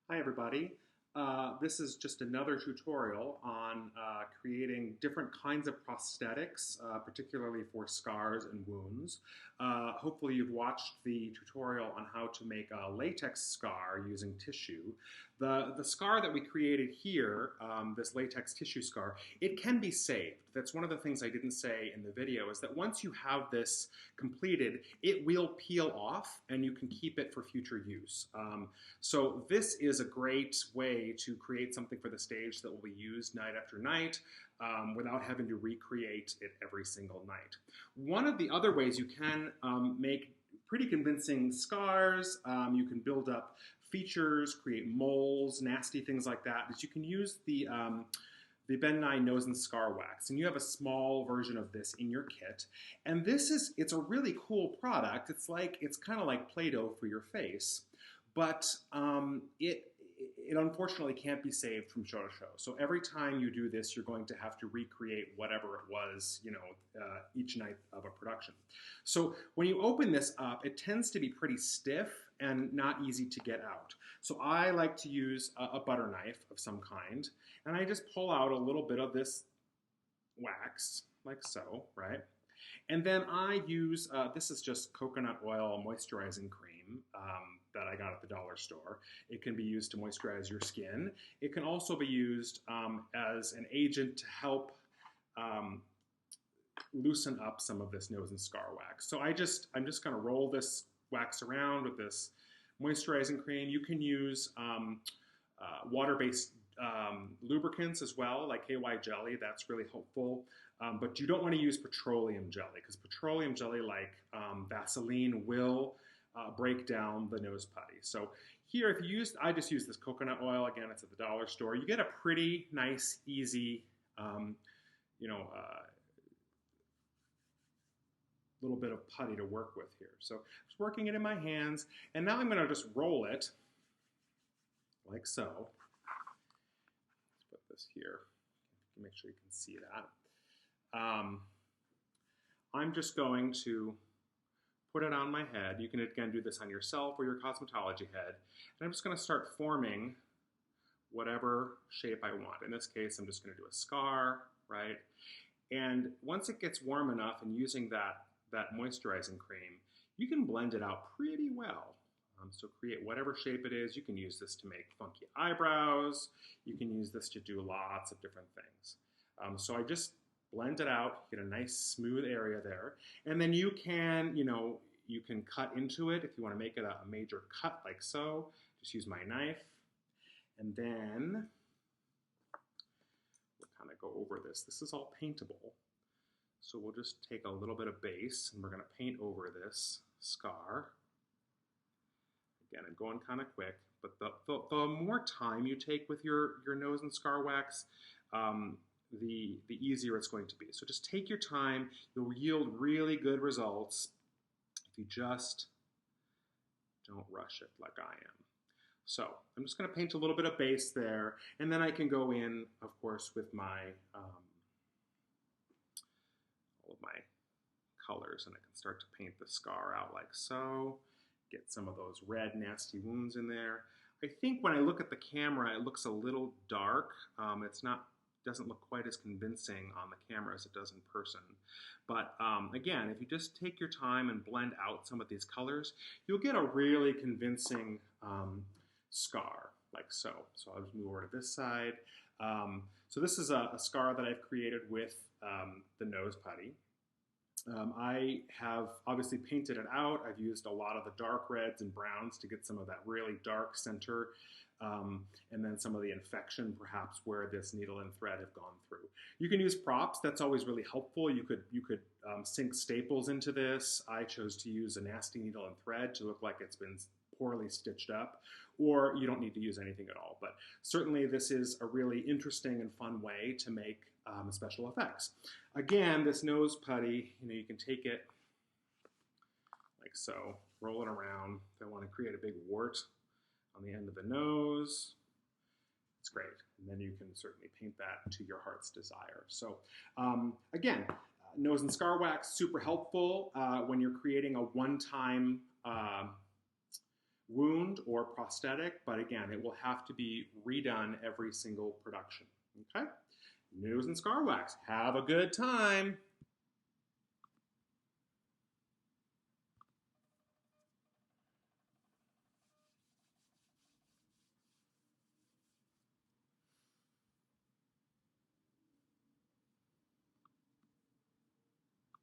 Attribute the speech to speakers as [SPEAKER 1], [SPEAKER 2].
[SPEAKER 1] Hi everybody. This is just another tutorial on creating different kinds of prosthetics, particularly for scars and wounds. Hopefully you've watched the tutorial on how to make a latex scar using tissue. The scar that we created here, this latex tissue scar, it can be saved. That's one of the things I didn't say in the video, is that once you have this completed, it will peel off and you can keep it for future use. So this is a great way to create something for the stage that will be used night after night without having to recreate it every single night. One of the other ways you can make pretty convincing scars, you can build up features, create moles, nasty things like that, is you can use the Ben Nye nose and scar wax, and you have a small version of this in your kit. And it's a really cool product. It's kind of like Play-Doh for your face, but it unfortunately can't be saved from show to show. So every time you do this, you're going to have to recreate whatever it was, each night of a production. So when you open this up, it tends to be pretty stiff and not easy to get out. So I like to use a butter knife of some kind, and I just pull out a little bit of this wax, like so, right? And then I use, this is just coconut oil moisturizing cream that I got at the dollar store. It can be used to moisturize your skin. It can also be used as an agent to help loosen up some of this nose and scar wax. So I'm just gonna roll this wax around with this moisturizing cream. You can use water-based lubricants as well, like KY jelly. That's really helpful. But you don't want to use petroleum jelly, because petroleum jelly, like Vaseline, will break down the nose putty. So here, I just use this coconut oil. Again, it's at the dollar store. You get a pretty nice, easy, little bit of putty to work with here. So I'm just working it in my hands, and now I'm going to just roll it like so. Let's put this here. Make sure you can see that. I'm just going to put it on my head. You can again do this on yourself or your cosmetology head. And I'm just going to start forming whatever shape I want. In this case, I'm just going to do a scar, right? And once it gets warm enough and using that moisturizing cream, you can blend it out pretty well. So create whatever shape it is. You can use this to make funky eyebrows. You can use this to do lots of different things. So I just blend it out, get a nice smooth area there. And then you can cut into it if you want to make it a major cut like so. Just use my knife. And then we'll kind of go over this. This is all paintable. So we'll just take a little bit of base and we're going to paint over this scar. Again, I'm going kind of quick, but the more time you take with your nose and scar wax, the easier it's going to be. So just take your time. You'll yield really good results if you just don't rush it like I am. So I'm just going to paint a little bit of base there, and then I can go in, of course, with my all of my colors, and I can start to paint the scar out like so. Get some of those red, nasty wounds in there. I think when I look at the camera, it looks a little dark. Doesn't look quite as convincing on the camera as it does in person. But again, if you just take your time and blend out some of these colors, you'll get a really convincing scar, like so. So I'll just move over to this side. So this is a scar that I've created with the nose putty. I have obviously painted it out. I've used a lot of the dark reds and browns to get some of that really dark center, and then some of the infection perhaps where this needle and thread have gone through. You can use props. That's always really helpful. You could sink staples into this. I chose to use a nasty needle and thread to look like it's been poorly stitched up, or you don't need to use anything at all. But certainly this is a really interesting and fun way to make special effects. Again, this nose putty, you can take it like so, roll it around. If I want to create a big wart on the end of the nose, it's great. And then you can certainly paint that to your heart's desire. So again, nose and scar wax, super helpful when you're creating a one-time wound or prosthetic, but again, it will have to be redone every single production. Okay? Nose and scar wax. Have a good time.